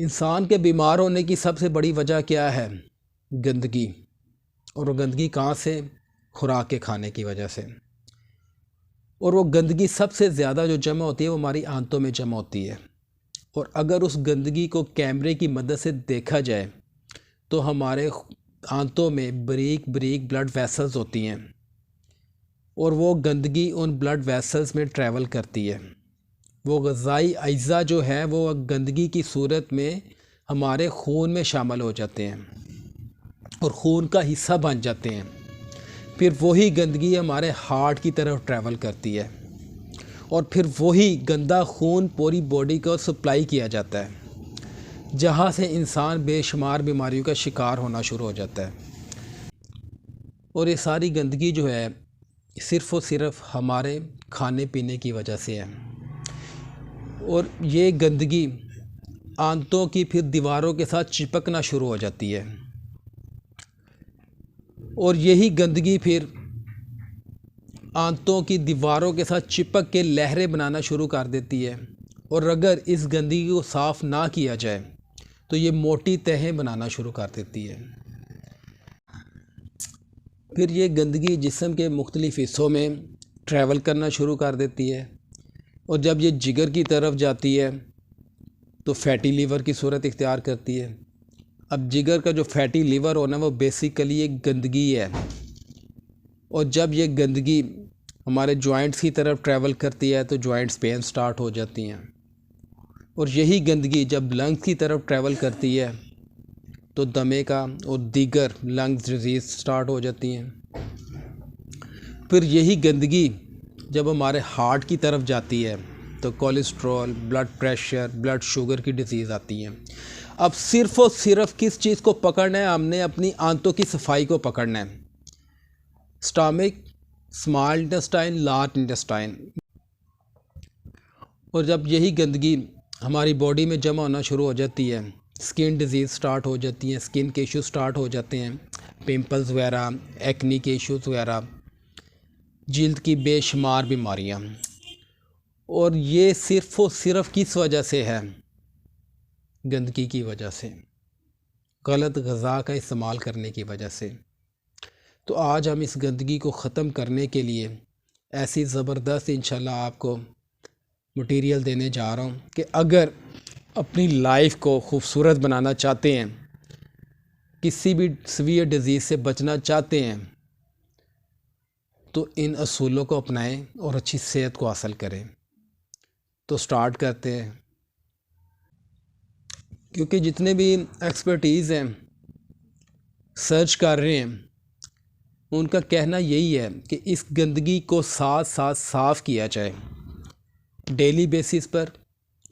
इंसान के बीमार होने की सबसे बड़ी वजह क्या है? गंदगी। और वो गंदगी कहाँ से? खुराक के खाने की वजह से। और वो गंदगी सबसे ज़्यादा जो जमा होती है वो हमारी आंतों में जमा होती है। और अगर उस गंदगी को कैमरे की मदद से देखा जाए तो हमारे आंतों में बारीक बारीक ब्लड वेसल्स होती हैं और वो गंदगी उन ब्लड वेसल्स में ट्रैवल करती है। वो ग़ज़ाई अज्जा जो है वो गंदगी की सूरत में हमारे खून में शामिल हो जाते हैं और खून का हिस्सा बन जाते हैं। फिर वही गंदगी हमारे हार्ट की तरफ ट्रैवल करती है और फिर वही गंदा खून पूरी बॉडी को सप्लाई किया जाता है, जहाँ से इंसान बेशुमार बीमारियों का शिकार होना शुरू हो जाता है। और ये सारी गंदगी जो है सिर्फ़ और सिर्फ हमारे खाने पीने की वजह से है। और ये गंदगी आंतों की फिर दीवारों के साथ चिपकना शुरू हो जाती है और यही गंदगी फिर आंतों की दीवारों के साथ चिपक के लहरें बनाना शुरू कर देती है। और अगर इस गंदगी को साफ़ ना किया जाए तो ये मोटी तहें बनाना शुरू कर देती है। फिर ये गंदगी जिस्म के मुख्तलिफ़ हिस्सों में ट्रैवल करना शुरू कर देती है और जब ये जिगर की तरफ जाती है तो फैटी लीवर की सूरत इख्तियार करती है। अब जिगर का जो फैटी लीवर होना वो बेसिकली एक गंदगी है और जब ये गंदगी हमारे जॉइंट्स की तरफ ट्रैवल करती है तो जॉइंट्स पेन स्टार्ट हो जाती हैं और यही गंदगी जब लंग्स की तरफ ट्रैवल करती है तो दमे का और दीगर लंग्स डिजीज़ स्टार्ट हो जाती हैं। फिर यही गंदगी जब हमारे हार्ट की तरफ जाती है तो cholesterol, blood pressure, blood sugar की डिजीज़ आती हैं। अब सिर्फ़ और सिर्फ किस चीज़ को पकड़ना है? हमने अपनी आंतों की सफाई को पकड़ना है। Stomach, small intestine, large intestine. और जब यही गंदगी हमारी बॉडी में जमा होना शुरू हो जाती है, स्किन डिजीज़ स्टार्ट हो जाती हैं, स्किन के इश्यूज स्टार्ट हो जाते हैं, पिंपल्स वगैरह, एक्नी के इश्यूज वगैरह, जिल्द की बेशुमार बीमारियां। और ये सिर्फ़ और सिर्फ किस वजह से है? गंदगी की वजह से, गलत ग़िज़ा का इस्तेमाल करने की वजह से। तो आज हम इस गंदगी को ख़त्म करने के लिए ऐसी ज़बरदस्त इंशाल्लाह आपको मटेरियल देने जा रहा हूँ कि अगर अपनी लाइफ को खूबसूरत बनाना चाहते हैं, किसी भी सीवियर डिज़ीज़ से बचना चाहते हैं, तो इन असूलों को अपनाएं और अच्छी सेहत को हासिल करें। तो स्टार्ट करते हैं। क्योंकि जितने भी एक्सपर्टीज़ हैं, सर्च कर रहे हैं, उनका कहना यही है कि इस गंदगी को साथ साथ साफ़ किया जाए डेली बेसिस पर।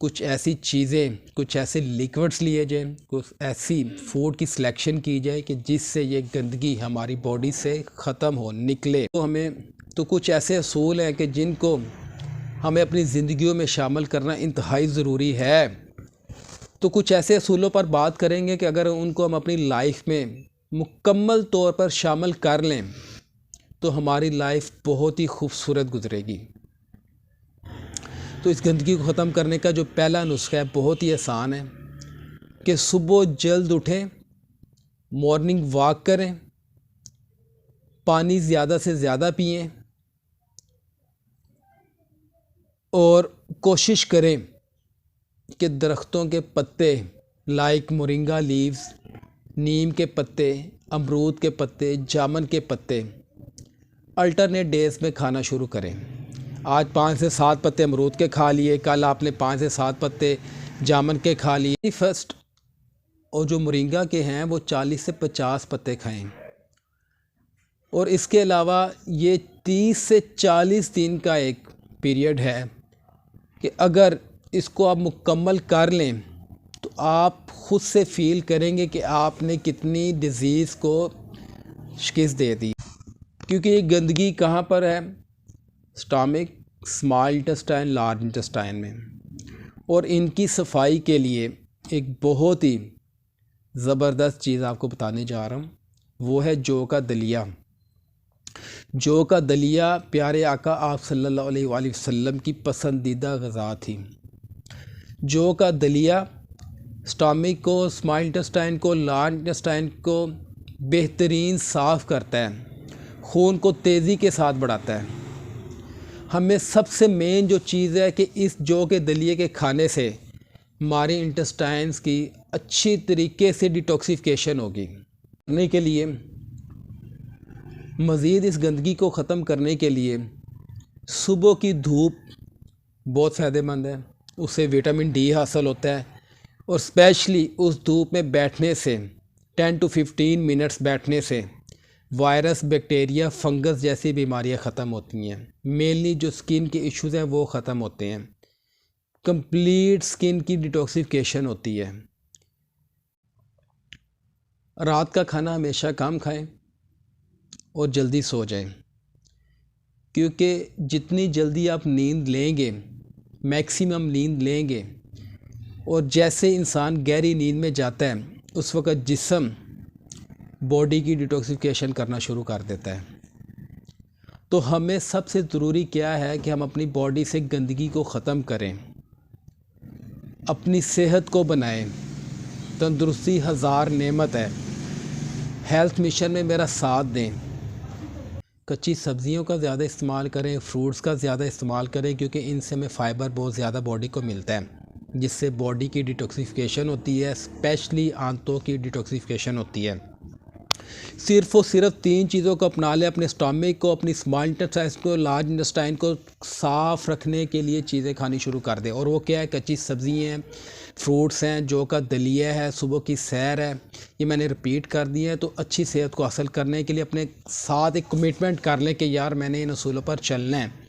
कुछ ऐसी चीज़ें, कुछ ऐसे लिक्विड्स लिए जाएं, कुछ ऐसी फूड की सिलेक्शन की जाए कि जिससे ये गंदगी हमारी बॉडी से ख़त्म हो, निकले। तो कुछ ऐसे असूल हैं कि जिनको हमें अपनी ज़िंदगियों में शामिल करना इंतहाई ज़रूरी है। तो कुछ ऐसे असूलों पर बात करेंगे कि अगर उनको हम अपनी लाइफ में मुकम्मल तौर पर शामिल कर लें तो हमारी लाइफ बहुत ही खूबसूरत गुजरेगी। तो इस गंदगी को ख़त्म करने का जो पहला नुस्खा है बहुत ही आसान है कि सुबह जल्द उठें, मॉर्निंग वॉक करें, पानी ज़्यादा से ज़्यादा पिएं और कोशिश करें कि दरख्तों के पत्ते लाइक मोरिंगा लीव्स, नीम के पत्ते, अमरूद के पत्ते, जामुन के पत्ते अल्टरनेट डेज़ में खाना शुरू करें। आज 5 से 7 पत्ते अमरूद के खा लिए, कल आपने 5 से 7 पत्ते जामुन के खा लिए। फर्स्ट और जो मोरिंगा के हैं वो 40 से 50 पत्ते खाएं। और इसके अलावा ये 30 से 40 दिन का एक पीरियड है कि अगर इसको आप मुकम्मल कर लें तो आप ख़ुद से फ़ील करेंगे कि आपने कितनी डिज़ीज़ को शिकस्त दे दी। क्योंकि ये गंदगी कहाँ पर है? Stomach, small intestine, large intestine में। और इनकी सफाई के लिए एक बहुत ही ज़बरदस्त चीज़ आपको बताने जा रहा हूँ, वो है जौ का दलिया। जौ का दलिया प्यारे आका आप सल्लल्लाहु अलैहि वसल्लम की पसंदीदा ग़िज़ा थी। जौ का दलिया स्टमक को, स्मॉल इंटेस्टाइन को, लार्ज इंटेस्टाइन को बेहतरीन साफ़ करता है, खून को तेज़ी के साथ बढ़ाता है। हमें सबसे मेन जो चीज़ है कि इस जौ के दलिए के खाने से हमारे इंटेस्टाइन्स की अच्छी तरीके से डिटॉक्सिफिकेशन होगी। करने के लिए मज़ीद इस गंदगी को ख़त्म करने के लिए सुबह की धूप बहुत फ़ायदेमंद है, उससे विटामिन डी हासिल होता है और स्पेशली उस धूप में बैठने से 10 to 15 मिनट्स बैठने से वायरस, बैक्टीरिया, फंगस जैसी बीमारियां ख़त्म होती हैं। मेनली जो स्किन के इश्यूज़ हैं वो ख़त्म होते हैं। कंप्लीट स्किन की डिटॉक्सिफिकेशन होती है। रात का खाना हमेशा कम खाएं और जल्दी सो जाएं, क्योंकि जितनी जल्दी आप नींद लेंगे, मैक्सिमम नींद लेंगे, और जैसे इंसान गहरी नींद में जाता है उस वक़्त जिस्म बॉडी की डिटॉक्सिफिकेशन करना शुरू कर देता है। तो हमें सबसे ज़रूरी क्या है कि हम अपनी बॉडी से गंदगी को ख़त्म करें, अपनी सेहत को बनाएं। तंदुरुस्ती हज़ार नेमत है। हेल्थ मिशन में मेरा साथ दें। कच्ची सब्ज़ियों का ज़्यादा इस्तेमाल करें, फ्रूट्स का ज़्यादा इस्तेमाल करें, क्योंकि इनसे हमें फ़ाइबर बहुत ज़्यादा बॉडी को मिलता है, जिससे बॉडी की डिटॉक्सिफिकेशन होती है, स्पेशली आंतों की डिटॉक्सिफिकेशन होती है। सिर्फ़ और सिर्फ 3 चीज़ों को अपना लें। अपने स्टमक को, अपनी स्मॉल इंटेस्टाइन को, लार्ज इंटेस्टाइन को साफ़ रखने के लिए चीज़ें खानी शुरू कर दें। और वो क्या है? कच्ची सब्ज़ियाँ हैं, फ्रूट्स हैं, जौ का दलिया है, सुबह की सैर है। ये मैंने रिपीट कर दिए हैं। तो अच्छी सेहत को हासिल करने के लिए अपने साथ एक कमिटमेंट कर लें कि यार मैंने इन असूलों पर चलना है।